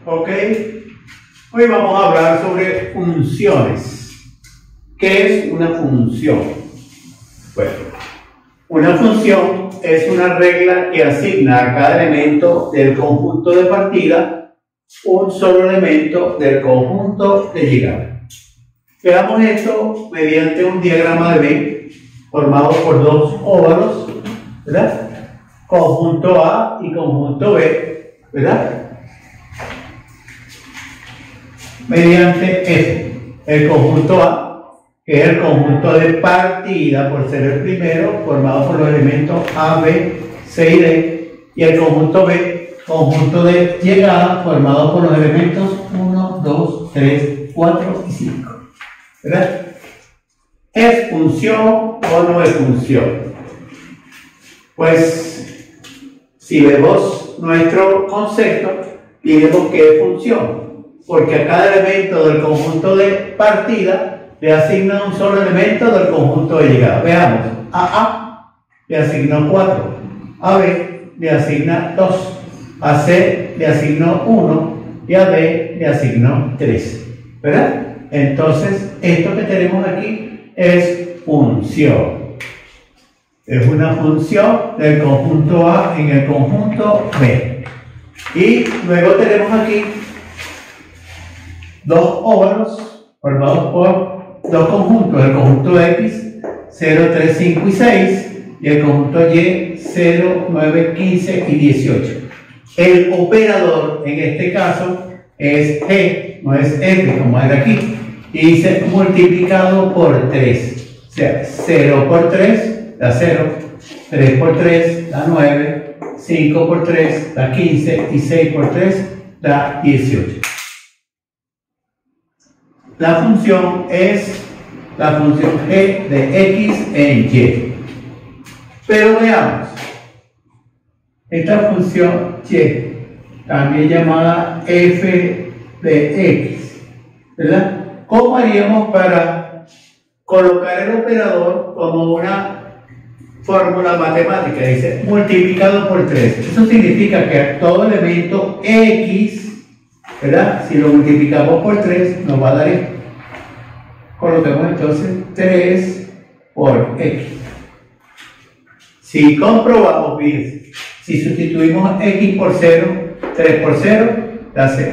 ¿Ok? Hoy vamos a hablar sobre funciones. ¿Qué es una función? Bueno, una función es una regla que asigna a cada elemento del conjunto de partida un solo elemento del conjunto de llegada. Veamos esto mediante un diagrama de Venn formado por dos óvalos, ¿verdad? Conjunto A y conjunto B, ¿verdad? Mediante F, el conjunto A, que es el conjunto de partida por ser el primero, formado por los elementos A, B, C y D, y el conjunto B, conjunto de llegada, formado por los elementos 1, 2, 3, 4 y 5, ¿verdad? ¿Es función o no es función? Pues, si vemos nuestro concepto, diremos que es función, porque a cada elemento del conjunto de partida le asigna un solo elemento del conjunto de llegada. Veamos, a A le asignó 4, a B le asigna 2, a C le asignó 1 y a D le asignó 3, ¿verdad? Entonces, esto que tenemos aquí es función. Es una función del conjunto A en el conjunto B. Y luego tenemos aquí dos óvalos formados por dos conjuntos, el conjunto X 0, 3, 5 y 6 y el conjunto Y 0, 9, 15 y 18. El operador en este caso es G, no es F como era aquí, y dice multiplicado por 3, o sea, 0 por 3 da 0, 3 por 3 da 9, 5 por 3 da 15 y 6 por 3 da 18. La función es la función g de x en y. Pero veamos, esta función y, también llamada f de x, ¿verdad? ¿Cómo haríamos para colocar el operador como una fórmula matemática? Dice multiplicado por 3. Eso significa que a todo elemento x, ¿verdad? Si lo multiplicamos por 3 nos va a dar esto. Colocamos entonces 3 por x. Si comprobamos, fíjense, si sustituimos x por 0, 3 por 0 da 0.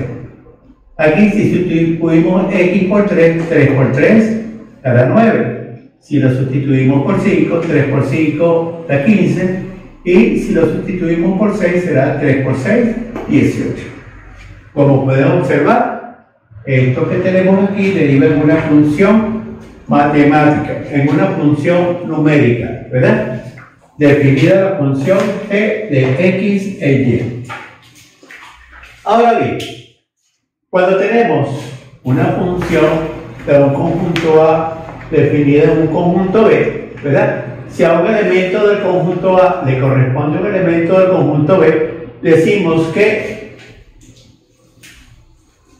Aquí si sustituimos x por 3, 3 por 3 dará 9. Si lo sustituimos por 5, 3 por 5 da 15. Y si lo sustituimos por 6 será 3 por 6, 18. Como pueden observar, esto que tenemos aquí deriva en una función matemática, en una función numérica, ¿verdad? Definida la función g de x e y. Ahora bien, cuando tenemos una función de un conjunto A definida en un conjunto B, ¿verdad? Si a un elemento del conjunto A le corresponde un elemento del conjunto B, decimos que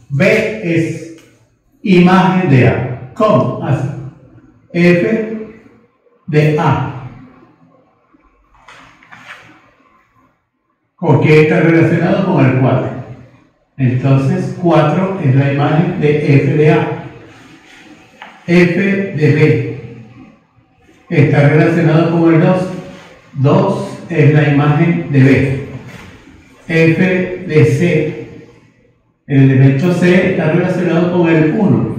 B es imagen de A. ¿Cómo? Así. F de A. Porque está relacionado con el 4. Entonces, 4 es la imagen de F de A. F de B está relacionado con el 2. 2 es la imagen de B. F de C, el elemento C está relacionado con el 1.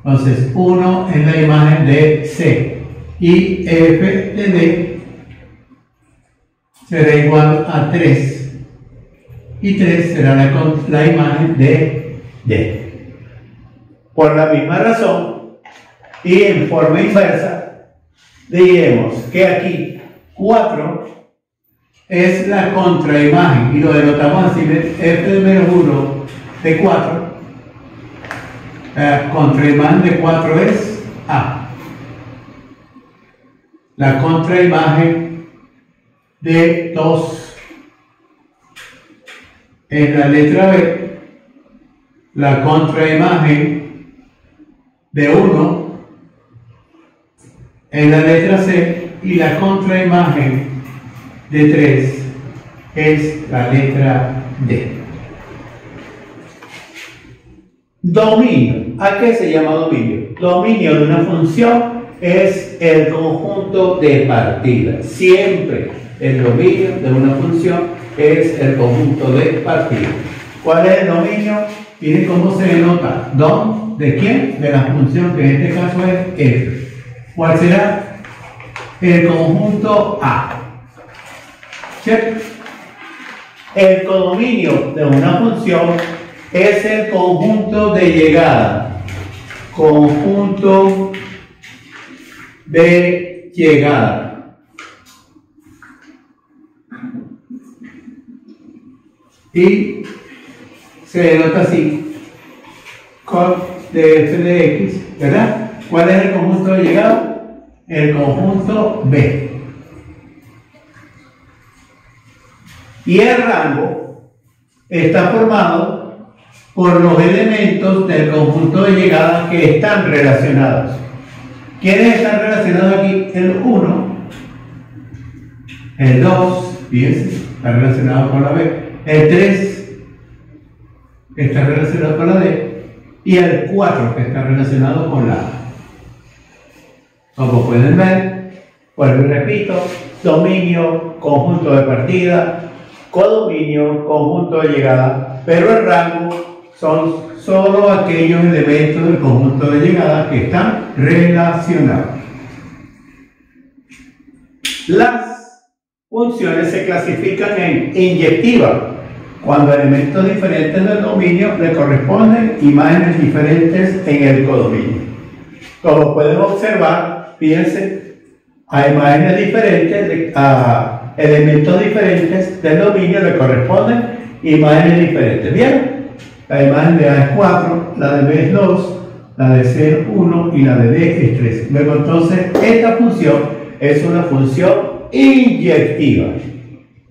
Entonces 1 es la imagen de C. Y F de D será igual a 3. Y 3 será la imagen de D. Por la misma razón, y en forma inversa, diremos que aquí 4 es la contraimagen, y lo denotamos así, f de menos 1 de 4, la contraimagen de 4 es A. La contraimagen de 2 es la letra B, la contraimagen de 1 es la letra C y la contraimagen de 3 es la letra D. Dominio. ¿A qué se llama dominio? Dominio de una función es el conjunto de partidas. Siempre el dominio de una función es el conjunto de partidas. ¿Cuál es el dominio? Miren cómo se denota. ¿Dom? ¿De quién? De la función que en este caso es f. ¿Cuál será? El conjunto A. ¿Cierto? El codominio de una función es el conjunto de llegada. Conjunto de llegada. Y se denota así. Cos de f de x, ¿verdad? ¿Cuál es el conjunto de llegada? El conjunto B. Y el rango está formado por los elementos del conjunto de llegada que están relacionados. ¿Quiénes están relacionados aquí? El 1, el 2, fíjense, está relacionado con la B, el 3 está relacionado con la D y el 4 que está relacionado con la A. Como pueden ver, vuelvo y repito, dominio, conjunto de partida, codominio, conjunto de llegada, pero el rango son solo aquellos elementos del conjunto de llegada que están relacionados. Las funciones se clasifican en inyectiva, cuando elementos diferentes del dominio le corresponden imágenes diferentes en el codominio. Como pueden observar, fíjense, a imágenes diferentes, a elementos diferentes del dominio le corresponden imágenes diferentes. ¿Bien? La imagen de A es 4, la de B es 2, la de C es 1 y la de D es 3. Luego entonces esta función es una función inyectiva.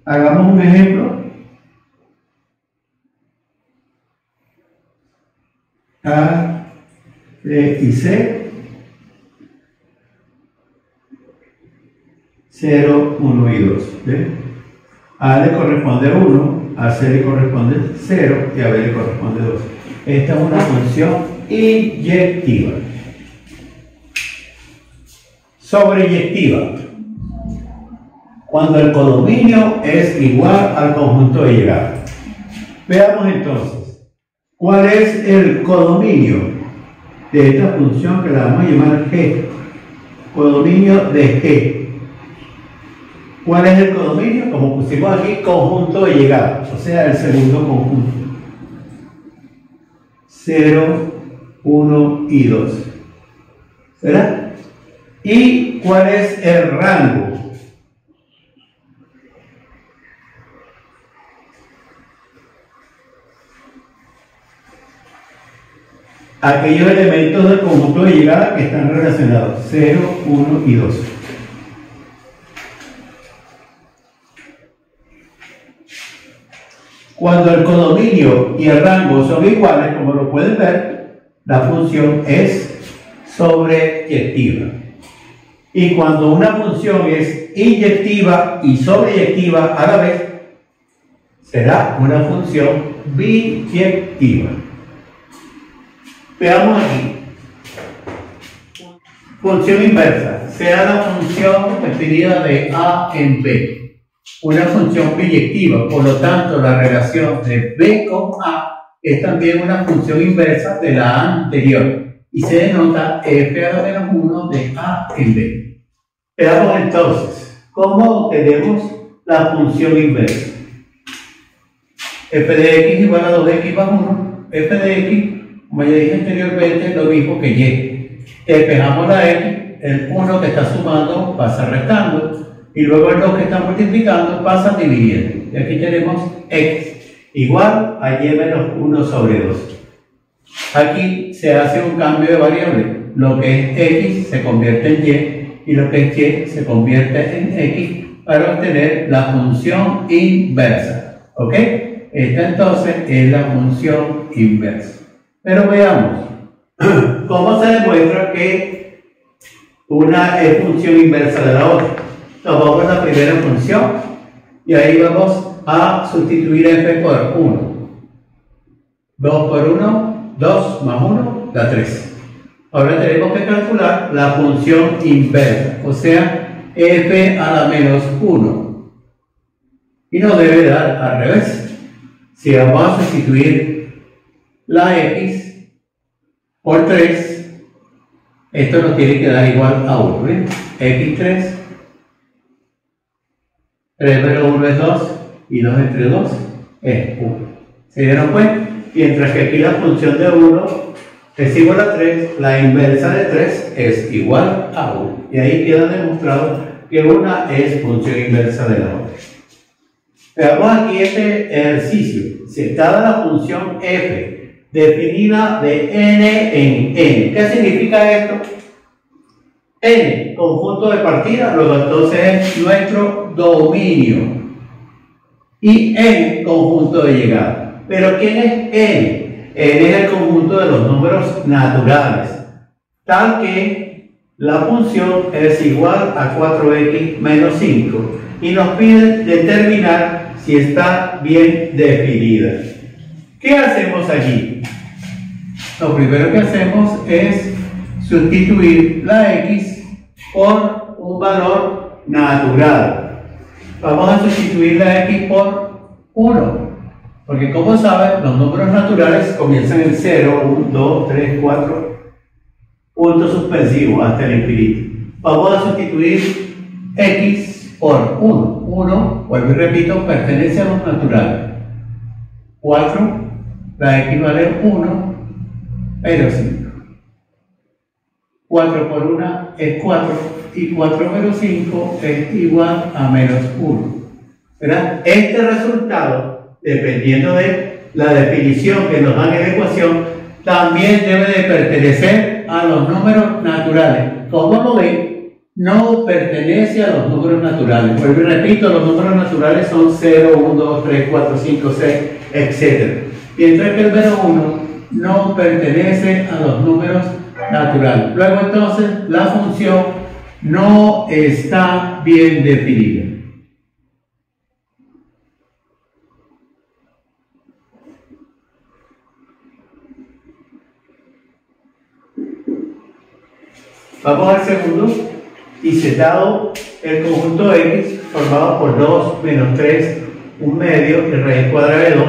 Hagamos un ejemplo. A, B y C. 0, 1 y 2. ¿Ven? A le corresponde 1, a C le corresponde 0 y a B le corresponde 2. Esta es una función inyectiva. Sobreyectiva. Cuando el codominio es igual al conjunto de llegada. Veamos entonces, ¿cuál es el codominio de esta función que la vamos a llamar G? Codominio de G. ¿Cuál es el codominio? Como pusimos aquí, conjunto de llegada, o sea, el segundo conjunto. 0, 1 y 2. ¿Verdad? ¿Y cuál es el rango? Aquellos elementos del conjunto de llegada que están relacionados. 0, 1 y 2. Cuando el codominio y el rango son iguales, como lo pueden ver, la función es sobreyectiva. Y cuando una función es inyectiva y sobreyectiva a la vez, será una función biyectiva. Veamos aquí. Función inversa. Sea la función definida de A en B. Una función biyectiva, por lo tanto la relación de B con A es también una función inversa de la anterior y se denota f a la menos 1 de A en B. Veamos entonces cómo obtenemos la función inversa. F de x igual a 2x más 1. F de x, como ya dije anteriormente, es lo mismo que y. Despejamos la x, el 1 que está sumando pasa restando. Y luego el 2 que está multiplicando pasa dividiendo. Y aquí tenemos x igual a y menos 1 sobre 2. Aquí se hace un cambio de variable. Lo que es x se convierte en y lo que es y se convierte en x para obtener la función inversa. ¿Ok? Esta entonces es la función inversa. Pero veamos cómo se demuestra que una es función inversa de la otra. Tomamos la primera función y ahí vamos a sustituir f por 1. 2 por 1, 2 más 1 da 3. Ahora tenemos que calcular la función inversa, o sea, f a la menos 1. Y nos debe dar al revés. Si vamos a sustituir la x por 3, esto nos tiene que dar igual a 1. ¿Ven? x3, 3 menos 1 es 2, y 2 entre 2 es 1. ¿Se dieron cuenta? Mientras que aquí la función de 1 es igual a 3, la inversa de 3 es igual a 1. Y ahí queda demostrado que una es función inversa de la otra. Veamos aquí este ejercicio. Si está dada la función f definida de n en n. ¿Qué significa esto? N, conjunto de partida, luego entonces es nuestro dominio. Y n, conjunto de llegada. ¿Pero quién es n? N es el conjunto de los números naturales, tal que la función es igual a 4x menos 5 y nos pide determinar si está bien definida. ¿Qué hacemos allí? Lo primero que hacemos es sustituir la x por un valor natural. Vamos a sustituir la x por 1. Porque como saben, los números naturales comienzan en 0, 1, 2, 3, 4, puntos suspensivos hasta el infinito. Vamos a sustituir x por 1. 1, vuelvo y repito, pertenece a los naturales. 4, la x vale 1, menos 5. 4 por 1 es 4, y 4 menos 5 es igual a menos 1. ¿Verdad? Este resultado, dependiendo de la definición que nos dan en la ecuación, también debe de pertenecer a los números naturales. Como lo ven, no pertenece a los números naturales. Vuelvo y repito, los números naturales son 0, 1, 2, 3, 4, 5, 6, etc. Mientras que el menos 1 no pertenece a los números naturales. Luego entonces la función no está bien definida. Vamos al segundo. Y si dado el conjunto x formado por 2 menos 3, 1 medio y raíz cuadrada de 2,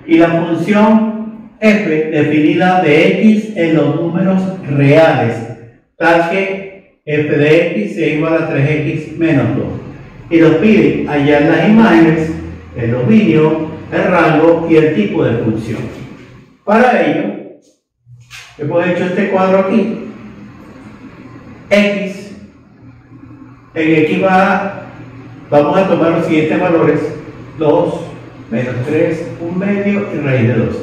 y la función f definida de x en los números reales, tal que f de x sea igual a 3x menos 2. Y nos pide hallar las imágenes, el dominio, el rango y el tipo de función. Para ello, hemos hecho este cuadro aquí. X, en x vamos a tomar los siguientes valores: 2, menos 3, 1 medio y raíz de 2.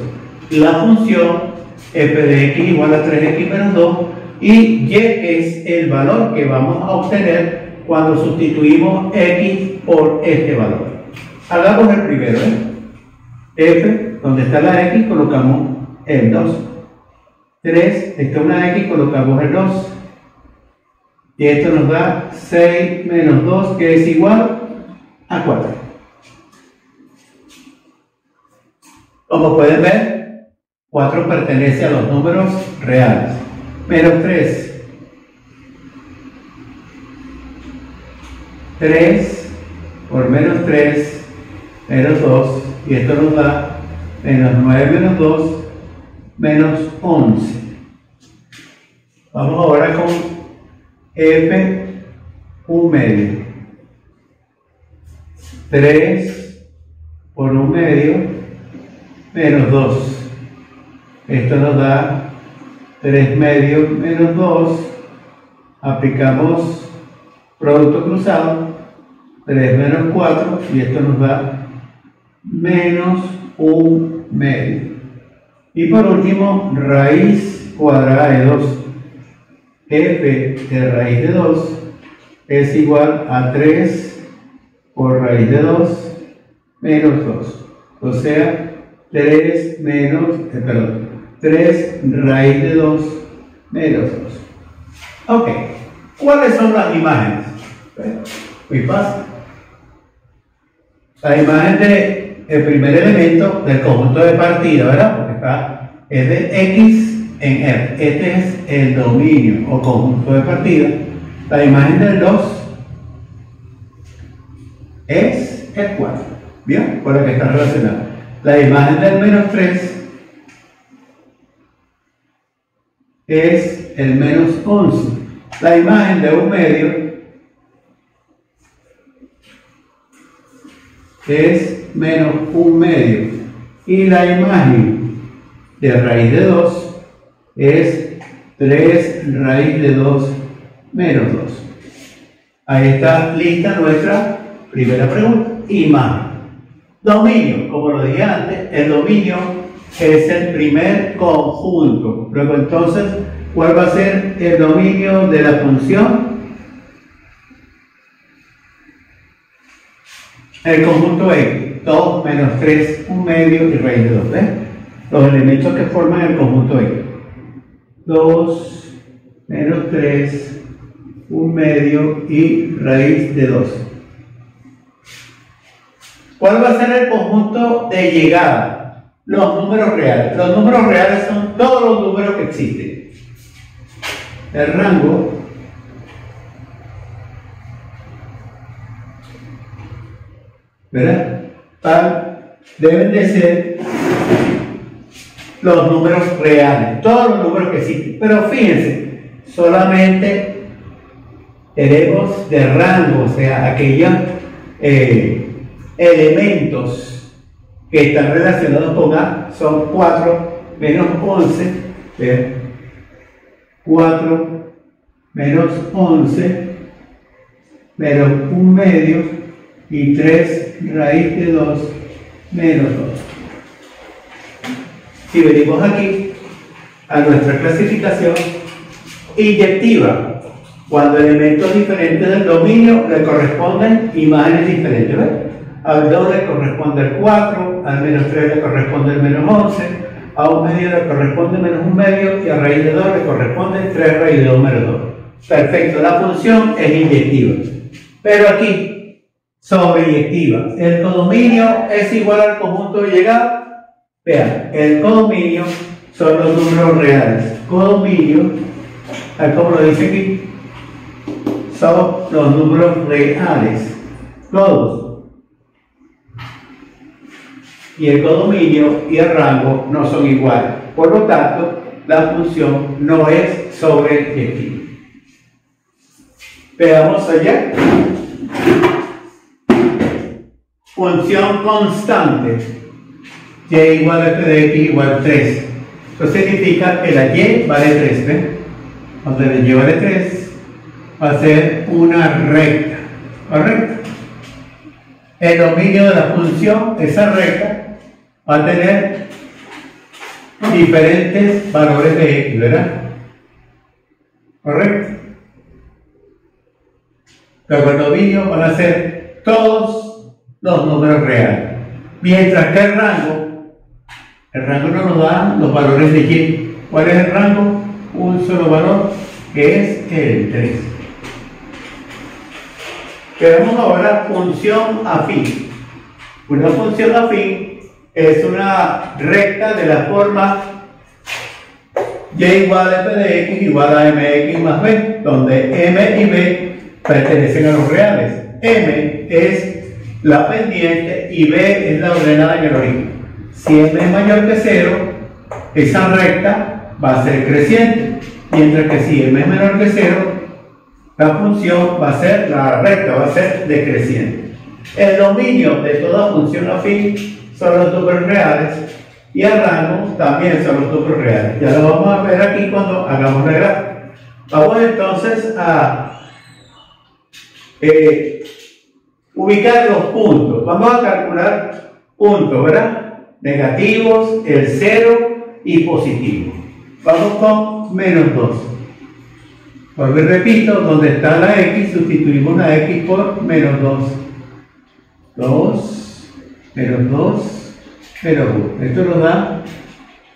La función f de x igual a 3x menos 2 y y es el valor que vamos a obtener cuando sustituimos x por este valor. Hagamos el primero, f, donde está la x, colocamos el 2. 3, esta es una x, colocamos el 2. Y esto nos da 6 menos 2, que es igual a 4. Como pueden ver, 4 pertenece a los números reales. Menos 3. 3 por menos 3, menos 2. Y esto nos da menos 9 menos 2, menos 11. Vamos ahora con f 1 medio. 3 por 1 medio menos 2. Esto nos da 3 medios menos 2. Aplicamos producto cruzado. 3 menos 4 y esto nos da menos 1 medio. Y por último, raíz cuadrada de 2. F de raíz de 2 es igual a 3 por raíz de 2 menos 2. O sea, 3 raíz de 2 menos 2. Ok, ¿cuáles son las imágenes? Muy fácil. La imagen del primer elemento del conjunto de partida, ¿verdad? Porque está es de X en R. Este es el dominio o conjunto de partida. La imagen del 2 es el 4. ¿Bien? Por la que está relacionada. La imagen del menos 3 es el menos 11. La imagen de un medio es menos un medio. Y la imagen de raíz de 2 es 3 raíz de 2 menos 2. Ahí está lista nuestra primera pregunta. Imagen. Dominio, como lo dije antes, el dominio es el primer conjunto. Luego entonces, ¿cuál va a ser el dominio de la función? El conjunto X, 2 menos 3, un medio y raíz de 2. ¿Ves? Los elementos que forman el conjunto X. 2 menos 3, un medio y raíz de 2. ¿Cuál va a ser el conjunto de llegada? Los números reales. Los números reales son todos los números que existen. El rango ¿verdad? Deben de ser los números reales, todos los números que existen. Pero fíjense, solamente tenemos de rango, o sea, aquellos elementos que están relacionados con A, son 4 menos 11, ¿verdad? 4 menos 11 menos un medio y 3 raíz de 2 menos 2. Si venimos aquí a nuestra clasificación inyectiva, cuando elementos diferentes del dominio le corresponden imágenes diferentes, ¿ves? Al 2 le corresponde el 4, al menos 3 le corresponde el menos 11, a un medio le corresponde menos un medio y a raíz de 2 le corresponde 3 raíz de 2 menos 2. Perfecto, la función es inyectiva. Pero aquí, sobreyectiva. El codominio es igual al conjunto de llegada. Vean, el codominio son los números reales. Codominio, tal como lo dice aquí, son los números reales. Todos. Y el codominio y el rango no son iguales. Por lo tanto, la función no es sobreyectiva. Veamos allá. Función constante. Y igual a f de x igual a 3. Eso significa que la y vale 3. ¿Ven? Cuando la y vale 3, va a ser una recta. ¿Correcto? El dominio de la función, esa recta, va a tener diferentes valores de x, ¿verdad? ¿Correcto? Pero el dominio van a ser todos los números reales. Mientras que el rango no nos da los valores de y. ¿Cuál es el rango? Un solo valor, que es el 3. Veamos ahora función afín. Una función afín es una recta de la forma y igual a f de x igual a mx más b, donde m y b pertenecen a los reales. M es la pendiente y b es la ordenada en el origen. Si m es mayor que 0, esa recta va a ser creciente, mientras que si m es menor que 0, la función va a ser, la recta va a ser decreciente. El dominio de toda función afín son los números reales y el rango también son los números reales. Ya lo vamos a ver aquí cuando hagamos la gráfica. Vamos entonces a ubicar los puntos. Vamos a calcular puntos, ¿verdad? Negativos, el 0 y positivo. Vamos con menos 2. Vuelvo y repito, donde está la x, sustituimos la x por menos 2. 2, menos 2, menos 1. Esto nos da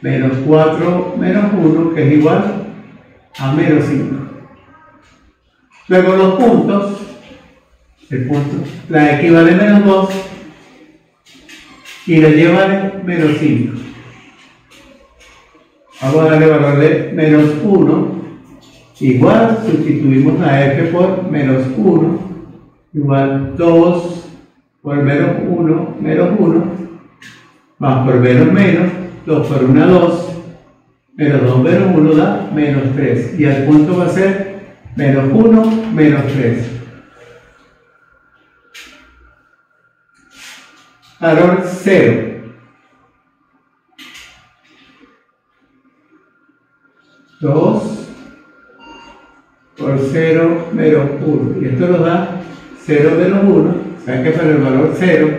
menos 4, menos 1, que es igual a menos 5. Luego los puntos, la x vale menos 2 y la y vale menos 5. Vamos a darle valor de menos 1. Igual, sustituimos la f por menos 1. Igual 2 por menos 1, más por menos, 2 por 1, 2, menos 2 menos 1 da menos 3. Y el punto va a ser menos 1, menos 3. Valor 0. 2 por 0 menos 1. Y esto nos da 0 menos 1. O sea que para el valor 0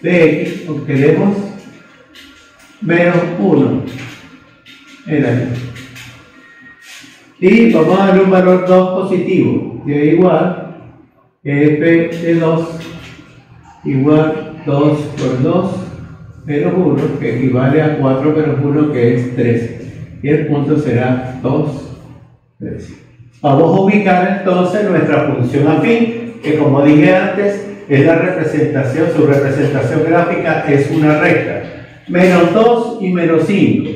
de x obtenemos menos 1 en la y. Y vamos a darle un valor 2 positivo. Y es igual f de 2 igual 2 por 2 menos 1, que equivale a 4 menos 1, que es 13. Y el punto será 2, 13. Vamos a ubicar entonces nuestra función afín, que como dije antes, es la representación, su representación gráfica es una recta. Menos 2 y menos 5.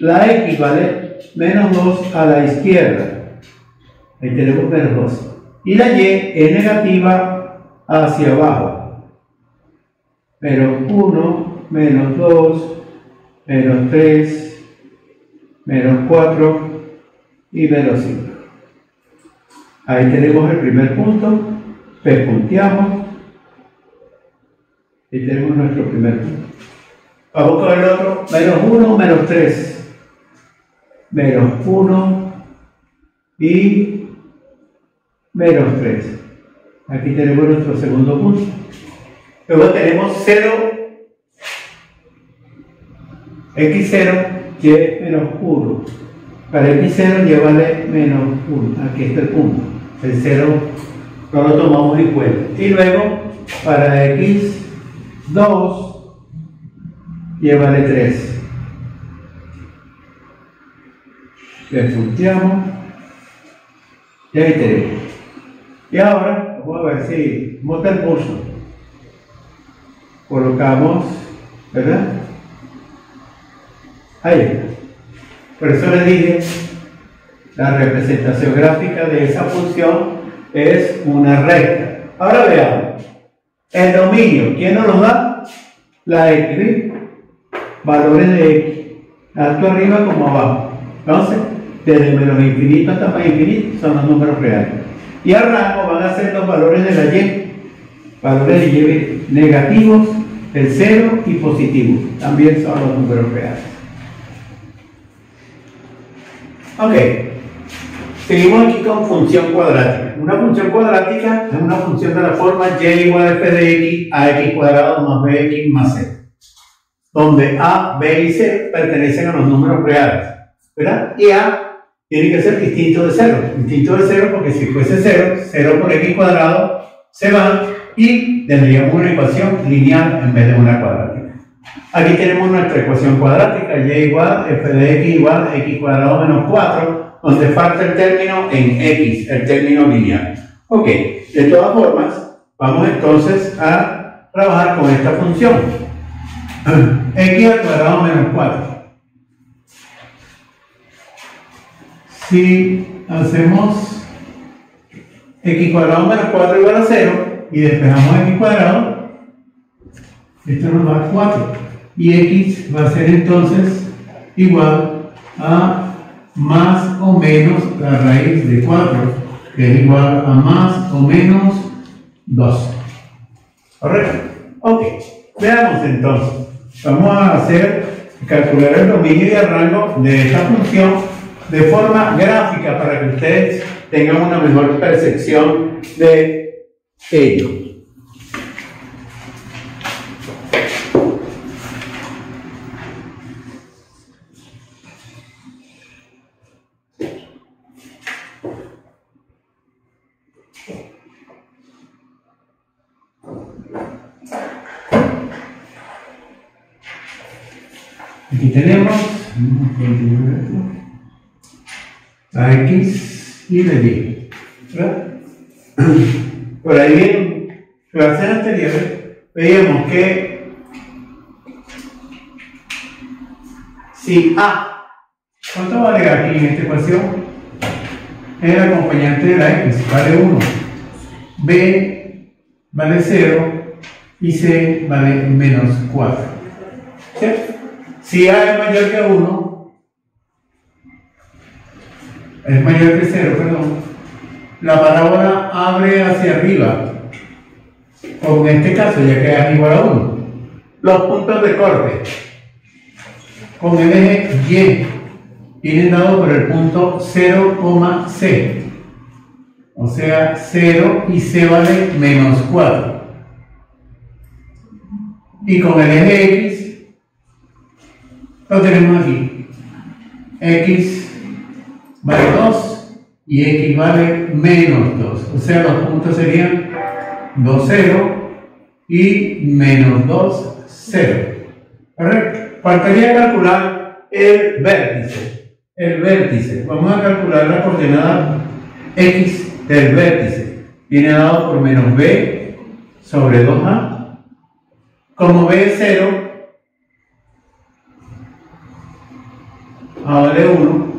La x vale menos 2 a la izquierda. Ahí tenemos menos 2. Y la y es negativa hacia abajo. Menos 1, menos 2, menos 3, menos 4 y menos 5. Ahí tenemos el primer punto, pespunteamos y tenemos nuestro primer punto. Vamos con el otro, menos 1, menos 3, menos 1 y menos 3. Aquí tenemos nuestro segundo punto. Luego tenemos 0, x0, y menos 1. Para x0 y vale menos 1. Aquí está el punto. El 0 no lo tomamos en cuenta. Y luego, para x2 y vale 3. Le punteamos. Y ahí tenemos. Y ahora, vamos a ver si monta el curso. Colocamos, ¿verdad? Ahí está. Por eso les dije, la representación gráfica de esa función es una recta. Ahora veamos, el dominio, ¿quién nos lo da? La x, valores de x, tanto arriba como abajo. Entonces, desde menos infinito hasta más infinito son los números reales. Y al rango van a ser los valores de la y, valores de y negativos, el 0 y positivo, también son los números reales. Ok, seguimos aquí con función cuadrática. Una función cuadrática es una función de la forma y igual a f de x a x cuadrado más bx más c, donde a, b y c pertenecen a los números reales, ¿verdad? Y a tiene que ser distinto de 0. Distinto de 0 porque si fuese 0, 0 por x cuadrado se va y tendríamos una ecuación lineal en vez de una cuadrática. Aquí tenemos nuestra ecuación cuadrática, y igual f de x igual a x cuadrado menos 4, donde falta el término en x, el término lineal. Ok, de todas formas, vamos entonces a trabajar con esta función. X al cuadrado menos 4. Si hacemos x cuadrado menos 4 igual a 0 y despejamos x cuadrado, esto nos va a 4. Y x va a ser entonces igual a más o menos la raíz de 4, que es igual a más o menos 2. ¿Correcto? Ok, veamos entonces. Vamos a calcular el dominio y el rango de esta función de forma gráfica para que ustedes tengan una mejor percepción de ello. Aquí tenemos la x y la y, ¿verdad? Por ahí en clases anteriores veíamos que Si A, ¿cuánto vale aquí en esta ecuación? Es el acompañante de la X, vale 1. B vale 0 y C vale menos 4. ¿Cierto? Si A es mayor que 1, es mayor que 0, perdón, la parábola abre hacia arriba, o en este caso ya que A es igual a 1. Los puntos de corte con el eje Y vienen dados por el punto 0, C, o sea 0 y C vale menos 4, y con el eje X lo tenemos aquí, X vale 2 y X vale menos 2, o sea los puntos serían 2, 0 y menos 2, 0. ¿Correcto? Faltaría calcular el vértice. El vértice. Vamos a calcular la coordenada X del vértice. Viene dado por menos B sobre 2A. Como B es 0, A vale 1.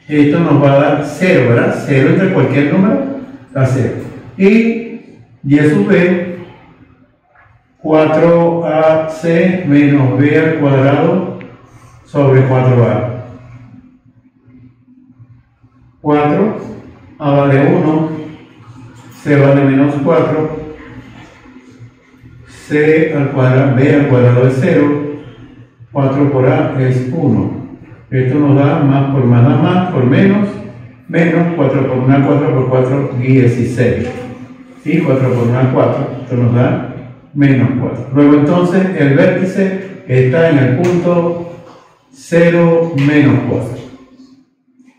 Esto nos va a dar 0, ¿verdad? 0 entre cualquier número da 0. Y sub B, 4AC menos B al cuadrado sobre 4A. 4, A vale 1, C vale menos 4, C al cuadrado, B al cuadrado es 0, 4 por A es 1. Esto nos da más por más da más, por menos, menos 4 por 1, 4 por 4, 16. Y 4 por 1, 4, esto nos da menos 4. Luego entonces el vértice está en el punto 0, menos 4.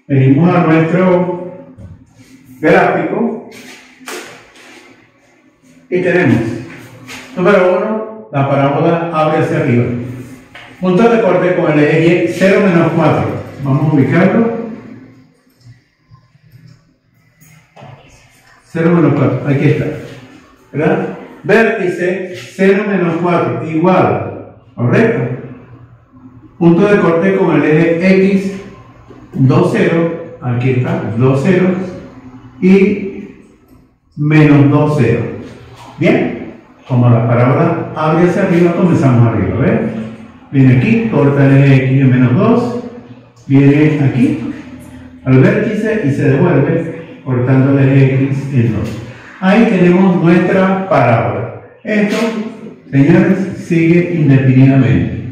Venimos a nuestro gráfico y tenemos, número 1, la parábola abre hacia arriba. Punto de corte con el eje Y, 0, menos 4. Vamos a ubicarlo. 0, menos 4, aquí está. ¿Verdad? Vértice 0, menos 4, igual. ¿Correcto? Punto de corte con el eje X, 2, 0. Aquí está, 2, 0. Y menos 2, 0. Bien. Como la parábola abre hacia arriba, comenzamos arriba. ¿Ves? Viene aquí, corta el eje X en menos 2. Viene aquí, al vértice y se devuelve cortando el eje X en 2. Ahí tenemos nuestra parábola. Esto, señores, sigue indefinidamente.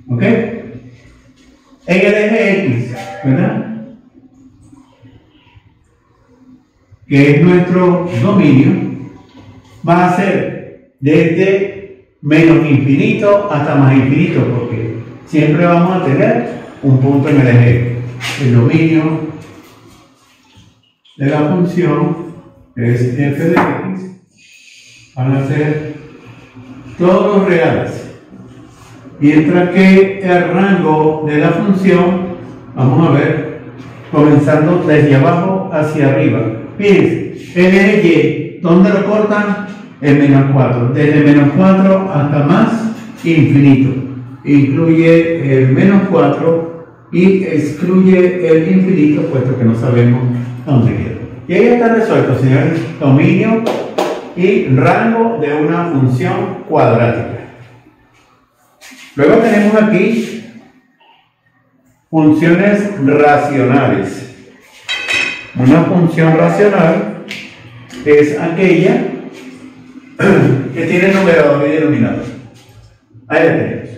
¿Ok? En el eje X, ¿verdad? Que es nuestro dominio, va a ser desde menos infinito hasta más infinito, porque siempre vamos a tener un punto en el eje X. El dominio de la función es f de x, van a ser todos los reales, mientras que el rango de la función, vamos a ver, comenzando desde abajo hacia arriba. Fíjense, el eje Y, ¿dónde lo cortan? En menos 4, desde menos 4 hasta más infinito, incluye el menos 4 y excluye el infinito, puesto que no sabemos dónde queda. Y ahí está resuelto, señores, dominio y rango de una función cuadrática. Luego tenemos aquí funciones racionales. Una función racional es aquella que tiene numerador y denominador. Ahí la tenemos.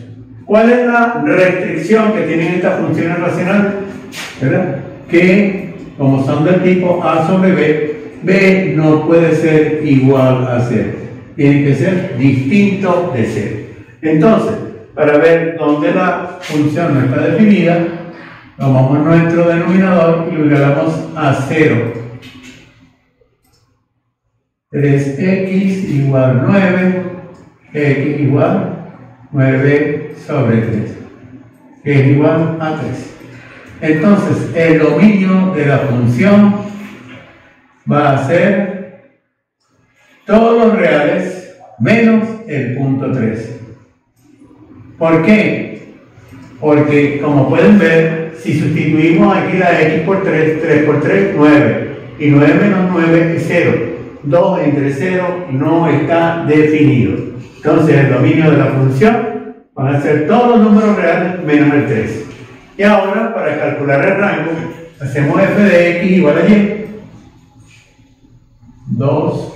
¿Cuál es la restricción que tienen estas funciones racionales? ¿Verdad? Que como son del tipo A sobre B, B no puede ser igual a 0. Tiene que ser distinto de 0. Entonces, para ver dónde la función no está definida, tomamos nuestro denominador y lo igualamos a 0. 3x igual 9, x igual 9 sobre 3, que es igual a 3. Entonces, el dominio de la función va a ser todos los reales menos el punto 3. ¿Por qué? porque como pueden ver, si sustituimos aquí la x por 3, 3 por 3, 9, y 9 menos 9 es 0. 2 entre 0 no está definido. Entonces el dominio de la función van a ser todos los números reales menos el 3. Y ahora, para calcular el rango, hacemos f de x igual a y. 2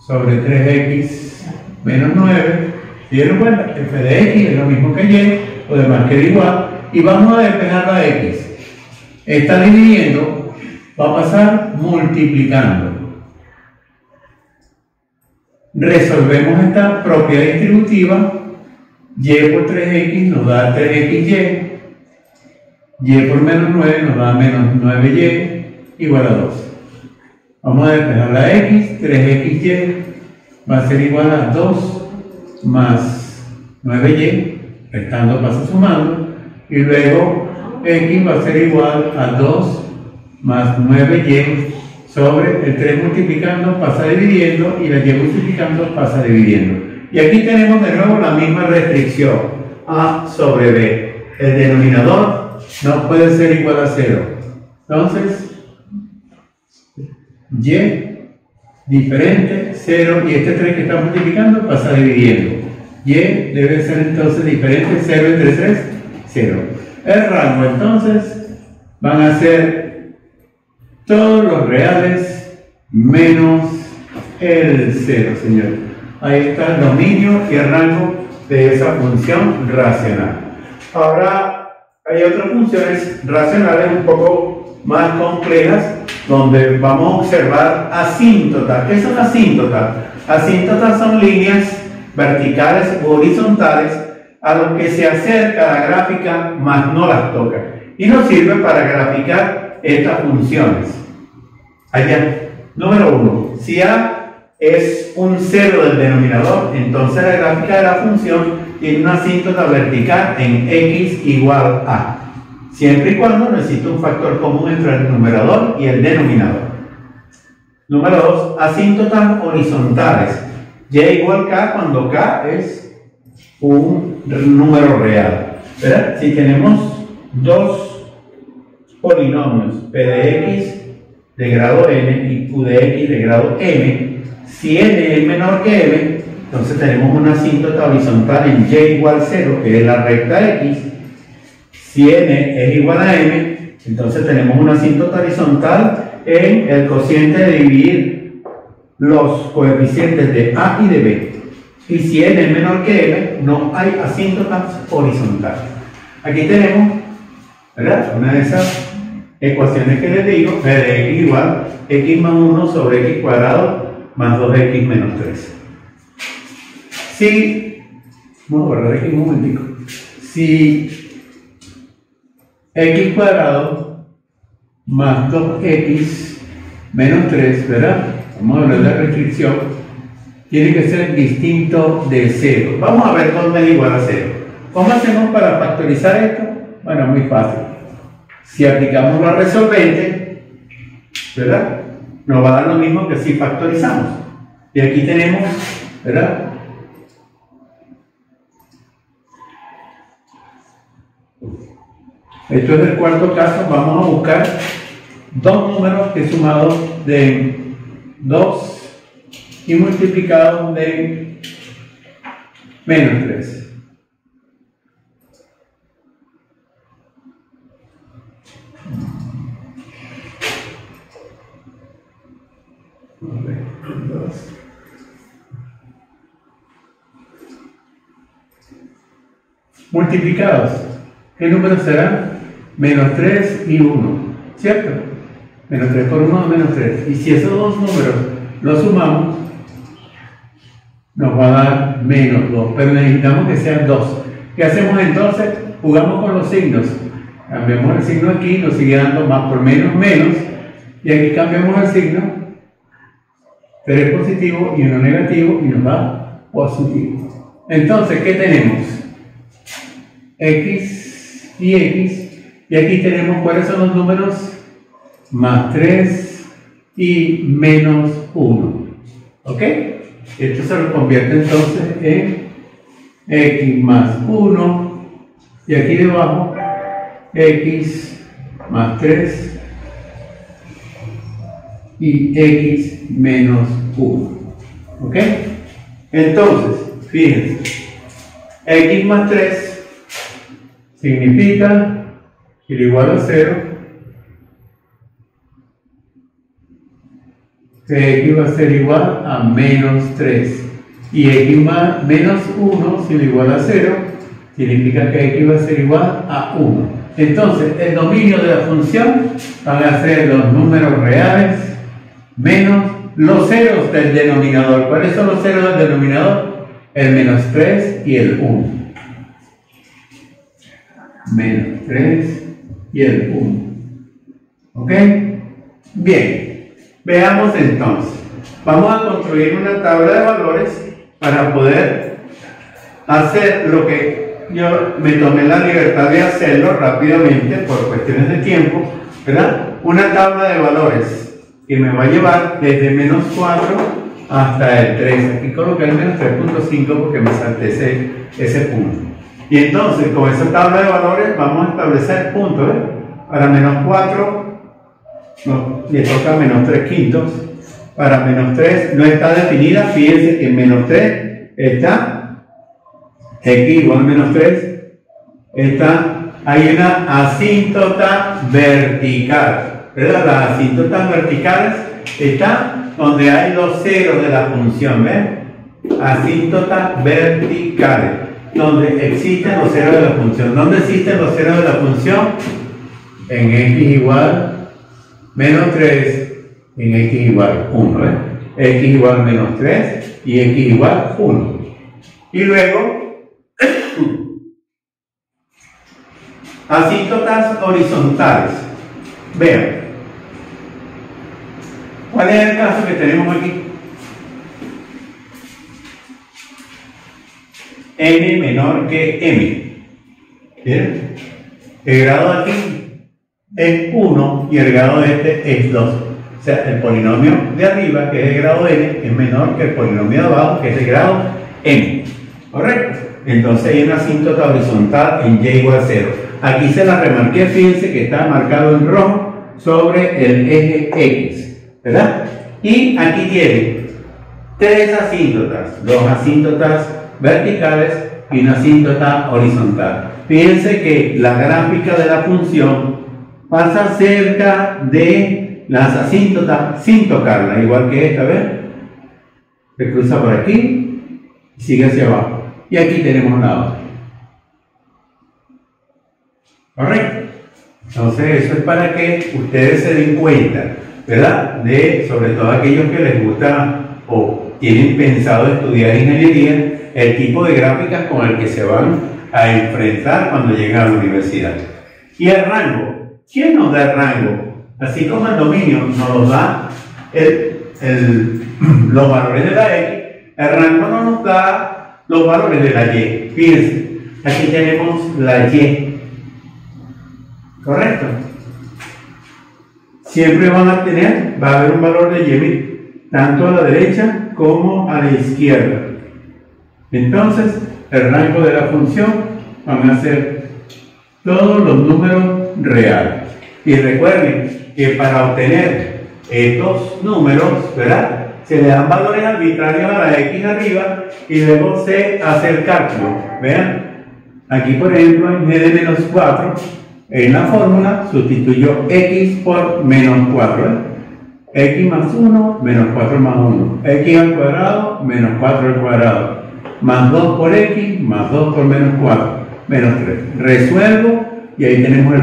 sobre 3x menos 9. ¿Se dieron cuenta? F de x es lo mismo que y, o demás queda igual. Y vamos a despejar la x. Está dividiendo, va a pasar multiplicando. Resolvemos esta propiedad distributiva. Y por 3x nos da 3xy. Y por menos 9 nos da menos 9y igual a 2. Vamos a despejar la x. 3xy va a ser igual a 2 más 9y, restando pasa sumando, y luego x va a ser igual a 2 más 9y sobre el 3 multiplicando pasa dividiendo, y la y multiplicando pasa dividiendo. Y aquí tenemos de nuevo la misma restricción, a sobre b. El denominador no puede ser igual a 0. Entonces, y diferente, 0, y este 3 que está multiplicando pasa dividiendo. Y debe ser entonces diferente, 0 entre 3, 0. El rango entonces van a ser todos los reales menos el 0, señor. Ahí está el dominio y el rango de esa función racional. Ahora hay otras funciones racionales un poco más complejas, donde vamos a observar asíntotas. ¿Qué son asíntotas? Asíntotas son líneas verticales u horizontales a lo que se acerca la gráfica, mas no las toca. Y nos sirve para graficar estas funciones. Allá, número 1. Si A es un 0 del denominador, entonces la gráfica de la función tiene una asíntota vertical en x igual a. Siempre y cuando necesite un factor común entre el numerador y el denominador. Número 2. Asíntotas horizontales. Y igual k cuando k es un número real. ¿Verdad? Si tenemos dos polinomios, p de x de grado n y q de x de grado m, si n es menor que m, entonces tenemos una asíntota horizontal en y igual 0, que es la recta x. Si n es igual a m, entonces tenemos una asíntota horizontal en el cociente de dividir los coeficientes de a y de b. Y si n es menor que m, no hay asíntotas horizontales. Aquí tenemos, ¿verdad?, una de esas ecuaciones que les digo, p de x igual x más 1 sobre x cuadrado más 2x menos 3. Si, vamos a borrar aquí un momentico. Si x cuadrado más 2x menos 3, ¿verdad? Vamos a hablar de la restricción. Tiene que ser distinto de 0. Vamos a ver dónde es igual a 0. ¿Cómo hacemos para factorizar esto? Bueno, muy fácil. Si aplicamos la resolvente, ¿verdad?, nos va a dar lo mismo que si factorizamos. Y aquí tenemos, ¿verdad?, esto es el cuarto caso. Vamos a buscar dos números que sumados den 2 y multiplicados den menos 3. Multiplicados, ¿qué números serán? Menos 3 y 1, ¿cierto? Menos 3 por 1, menos 3. Y si esos dos números los sumamos, nos va a dar menos 2, pero necesitamos que sean 2. ¿Qué hacemos entonces? Jugamos con los signos. Cambiamos el signo aquí, nos sigue dando más por menos, menos. Y aquí cambiamos el signo. 3 positivo y 1 negativo, y nos da positivo. Entonces, ¿qué tenemos? X y X. Y aquí tenemos cuáles son los números. Más 3 y menos 1. ¿Ok? Esto se lo convierte entonces en X más 1 Y aquí debajo, x más 3 y x menos 1. ¿Ok? Entonces, fíjense, x más 3 significa que igual a 0, que x va a ser igual a menos 3. Y x más menos 1, si lo igual a 0, significa que x va a ser igual a 1. Entonces, el dominio de la función van a ser los números reales menos los ceros del denominador. ¿Cuáles son los ceros del denominador? El menos 3 y el 1. Menos 3 y el 1. ¿Ok? Bien. Veamos entonces. Vamos a construir una tabla de valores para poder hacer lo que yo me tomé la libertad de hacerlo rápidamente por cuestiones de tiempo, ¿verdad? Una tabla de valores que me va a llevar desde menos 4 hasta el 3. Aquí coloqué el menos 3.5 porque me salté ese punto. Y entonces, con esa tabla de valores vamos a establecer puntos, ¿eh? Para menos 4, no, le toca menos 3 quintos. Para menos 3 no está definida. Fíjense que en menos 3 está x igual a menos 3. Hay una asíntota vertical, ¿verdad? Las asíntotas verticales están donde hay los ceros de la función, ¿ven? Asíntotas verticales, donde existen los ceros de la función. ¿Dónde existen los ceros de la función? En x igual menos 3, en x igual 1, ¿ven? X igual menos 3 y x igual 1. Y luego, asíntotas horizontales. Vean, ¿cuál es el caso que tenemos aquí? N menor que M. ¿Bien? El grado de aquí es 1 y el grado de este es 2. O sea, el polinomio de arriba, que es el grado N, es menor que el polinomio de abajo, que es el grado M. ¿Correcto? Entonces hay una asíntota horizontal en y igual a 0. Aquí se la remarqué, fíjense que está marcado en rojo sobre el eje X, ¿verdad? Y aquí tiene 3 asíntotas, 2 asíntotas verticales y una asíntota horizontal. Fíjense que la gráfica de la función pasa cerca de las asíntotas sin tocarla, igual que esta, ¿ves? Se cruza por aquí y sigue hacia abajo. Y aquí tenemos la otra. ¿Correcto? Entonces eso es para que ustedes se den cuenta, ¿verdad? Sobre todo aquellos que les gusta o tienen pensado estudiar ingeniería, el tipo de gráficas con el que se van a enfrentar cuando lleguen a la universidad. Y el rango. ¿Quién nos da el rango? Así como el dominio nos da los valores de la X, el rango no nos da los valores de la Y. Fíjense, aquí tenemos la Y. ¿Correcto? Siempre va a haber un valor de Y, tanto a la derecha como a la izquierda. Entonces, el rango de la función van a ser todos los números reales. Y recuerden que para obtener estos números, ¿verdad?, se le dan valores arbitrarios a la X arriba y luego se hace el cálculo. Vean, aquí por ejemplo en g de menos 4, en la fórmula sustituyo X por menos 4. X más 1 menos 4 más 1. X al cuadrado menos 4 al cuadrado. Más 2 por X más 2 por menos 4. Menos 3. Resuelvo y ahí tenemos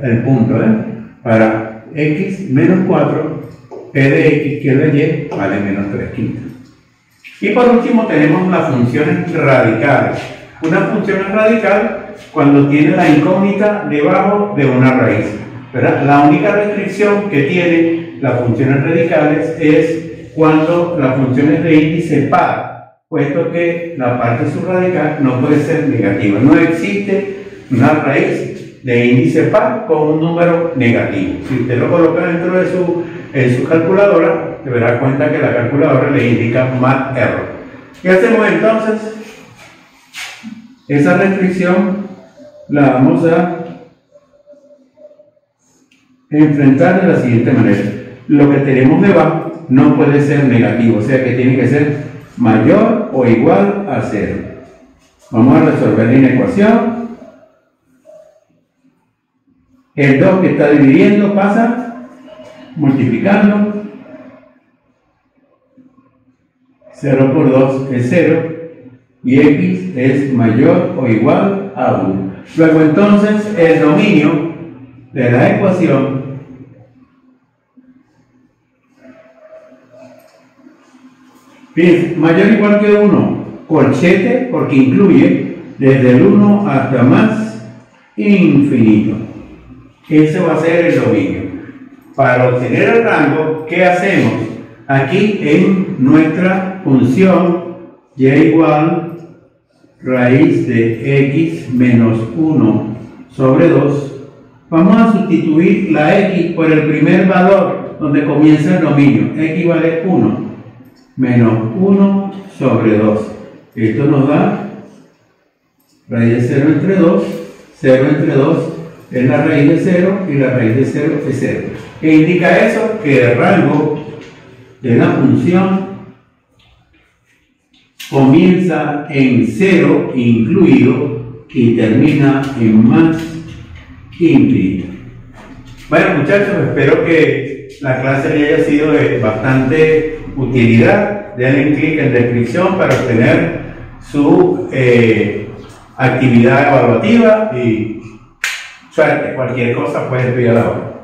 el punto. Para X menos 4. P de X, que es de Y, vale menos 3 quintos. Y por último tenemos las funciones radicales. Una función es radical cuando tiene la incógnita debajo de una raíz, ¿verdad? La única restricción que tiene las funciones radicales es cuando la función es de índice par, puesto que la parte subradical no puede ser negativa. No existe una raíz de índice par con un número negativo. Si usted lo coloca dentro de su calculadora, se dará cuenta que la calculadora le indica math error. ¿Qué hacemos entonces? Esa restricción la vamos a enfrentar de la siguiente manera. Lo que tenemos debajo no puede ser negativo, o sea que tiene que ser mayor o igual a 0. Vamos a resolver la ecuación. El 2 que está dividiendo pasa multiplicando. 0 por 2 es 0 y x es mayor o igual a 1. Luego entonces el dominio de la ecuación es mayor o igual que 1, corchete porque incluye desde el 1 hasta más infinito. Ese va a ser el dominio. Para obtener el rango, ¿qué hacemos? Aquí en nuestra función y igual raíz de x menos 1 sobre 2, vamos a sustituir la x por el primer valor donde comienza el dominio. X vale 1 menos 1 sobre 2. Esto nos da raíz de 0 entre 2. 0 entre 2 es la raíz de 0 y la raíz de 0 es 0. ¿Qué indica eso? Que el rango de la función comienza en 0 incluido y termina en más infinito. Bueno, muchachos, espero que la clase haya sido de bastante utilidad. Denle clic en descripción para obtener su actividad evaluativa y suerte. Cualquier cosa pueden estudiar ahora.